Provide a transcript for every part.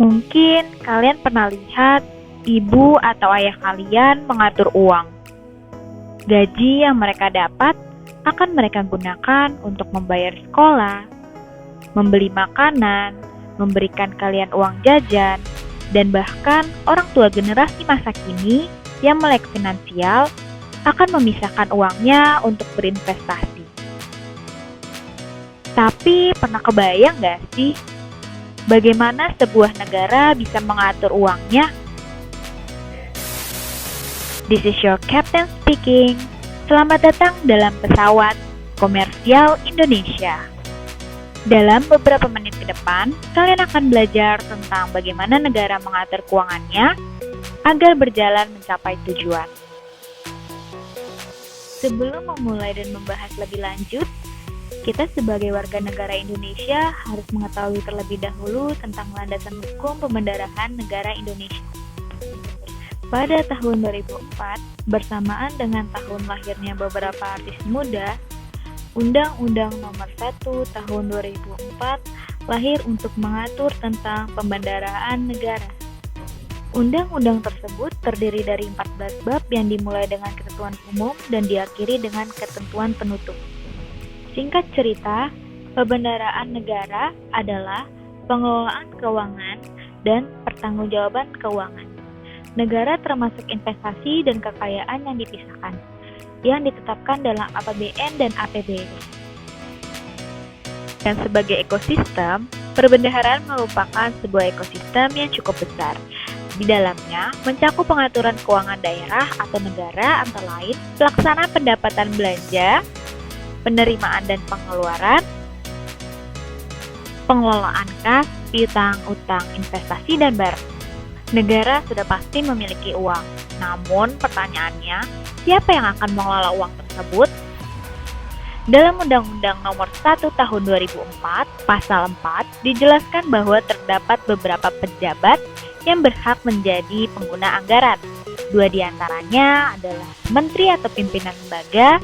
Mungkin kalian pernah lihat ibu atau ayah kalian mengatur uang. Gaji yang mereka dapat akan mereka gunakan untuk membayar sekolah, membeli makanan, memberikan kalian uang jajan, dan bahkan orang tua generasi masa kini yang melek finansial akan memisahkan uangnya untuk berinvestasi. Tapi pernah kebayang nggak sih bagaimana sebuah negara bisa mengatur uangnya? This is your captain speaking. Selamat datang dalam pesawat komersial Indonesia. Dalam beberapa menit ke depan, kalian akan belajar tentang bagaimana negara mengatur keuangannya agar berjalan mencapai tujuan. Sebelum memulai dan membahas lebih lanjut, kita sebagai warga negara Indonesia harus mengetahui terlebih dahulu tentang landasan hukum pembendaharaan negara Indonesia. Pada tahun 2004, bersamaan dengan tahun lahirnya beberapa artis muda, Undang-Undang Nomor 1 Tahun 2004 lahir untuk mengatur tentang pembendaharaan negara. Undang-undang tersebut terdiri dari 14 bab yang dimulai dengan ketentuan umum dan diakhiri dengan ketentuan penutup. Singkat cerita, pembendaharaan negara adalah pengelolaan keuangan dan pertanggungjawaban keuangan. Negara termasuk investasi dan kekayaan yang dipisahkan, yang ditetapkan dalam APBN dan APBD. Dan sebagai ekosistem, perbendaharaan merupakan sebuah ekosistem yang cukup besar. Di dalamnya mencakup pengaturan keuangan daerah atau negara antara lain pelaksanaan pendapatan belanja, penerimaan dan pengeluaran, pengelolaan kas, piutang, utang, investasi, dan barang. Negara sudah pasti memiliki uang, namun pertanyaannya, siapa yang akan mengelola uang tersebut? Dalam Undang-Undang Nomor 1 Tahun 2004, Pasal 4, dijelaskan bahwa terdapat beberapa pejabat yang berhak menjadi pengguna anggaran. Dua di antaranya adalah menteri atau pimpinan lembaga,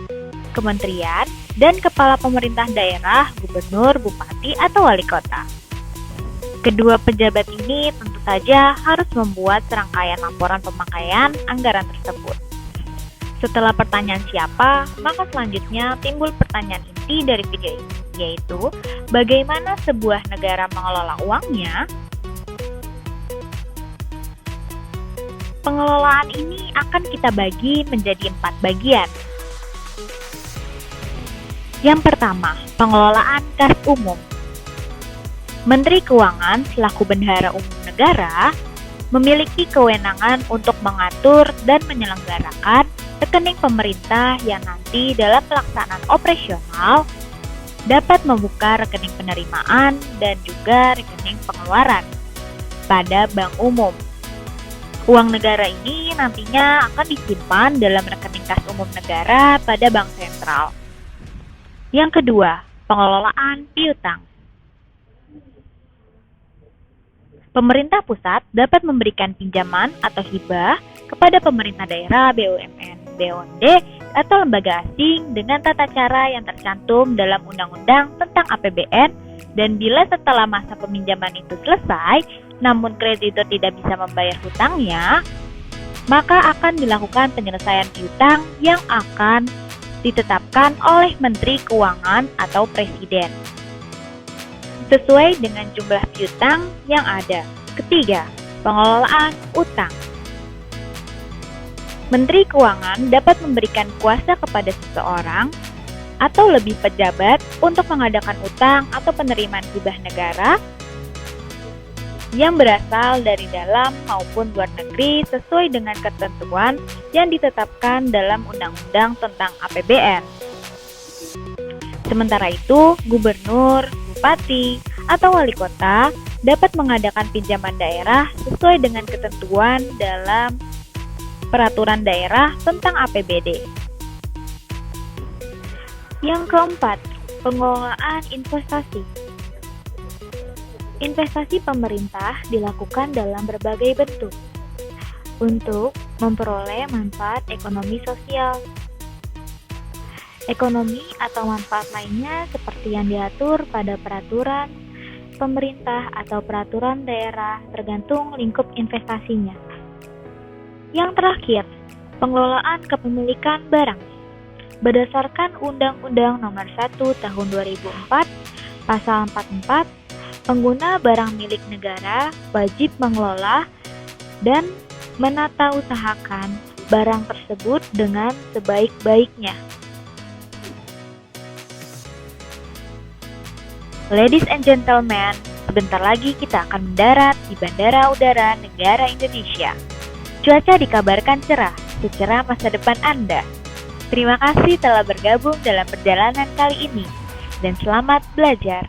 kementerian, dan kepala pemerintah daerah, gubernur, bupati, atau wali kota. Kedua pejabat ini tentu saja harus membuat serangkaian laporan pemakaian anggaran tersebut. Setelah pertanyaan siapa, maka selanjutnya timbul pertanyaan inti dari video ini, yaitu bagaimana sebuah negara mengelola uangnya. Pengelolaan ini akan kita bagi menjadi 4 bagian. Yang pertama, pengelolaan kas umum. Menteri Keuangan selaku bendahara umum negara memiliki kewenangan untuk mengatur dan menyelenggarakan rekening pemerintah yang nanti dalam pelaksanaan operasional dapat membuka rekening penerimaan dan juga rekening pengeluaran pada bank umum. Uang negara ini nantinya akan disimpan dalam rekening kas umum negara pada bank sentral. Yang kedua, pengelolaan piutang. Pemerintah pusat dapat memberikan pinjaman atau hibah kepada pemerintah daerah, BUMN, BUMD, atau lembaga asing dengan tata cara yang tercantum dalam Undang-Undang tentang APBN, dan bila setelah masa peminjaman itu selesai, namun kreditur tidak bisa membayar hutangnya, maka akan dilakukan penyelesaian piutang yang akan ditetapkan oleh Menteri Keuangan atau Presiden sesuai dengan jumlah piutang yang ada. Ketiga, pengelolaan utang. Menteri Keuangan dapat memberikan kuasa kepada seseorang atau lebih pejabat untuk mengadakan utang atau penerimaan hibah negara yang berasal dari dalam maupun luar negeri sesuai dengan ketentuan yang ditetapkan dalam Undang-Undang tentang APBN. Sementara itu, gubernur, bupati, atau wali kota dapat mengadakan pinjaman daerah sesuai dengan ketentuan dalam peraturan daerah tentang APBD. Yang keempat, pengelolaan investasi. Investasi pemerintah dilakukan dalam berbagai bentuk untuk memperoleh manfaat ekonomi sosial. Ekonomi atau manfaat lainnya seperti yang diatur pada peraturan pemerintah atau peraturan daerah tergantung lingkup investasinya. Yang terakhir, pengelolaan kepemilikan barang. Berdasarkan Undang-Undang Nomor 1 Tahun 2004, Pasal 44, pengguna barang milik negara wajib mengelola dan menata usahakan barang tersebut dengan sebaik-baiknya. Ladies and gentlemen, sebentar lagi kita akan mendarat di Bandara Udara Negara Indonesia. Cuaca dikabarkan cerah, secerah masa depan Anda. Terima kasih telah bergabung dalam perjalanan kali ini, dan selamat belajar.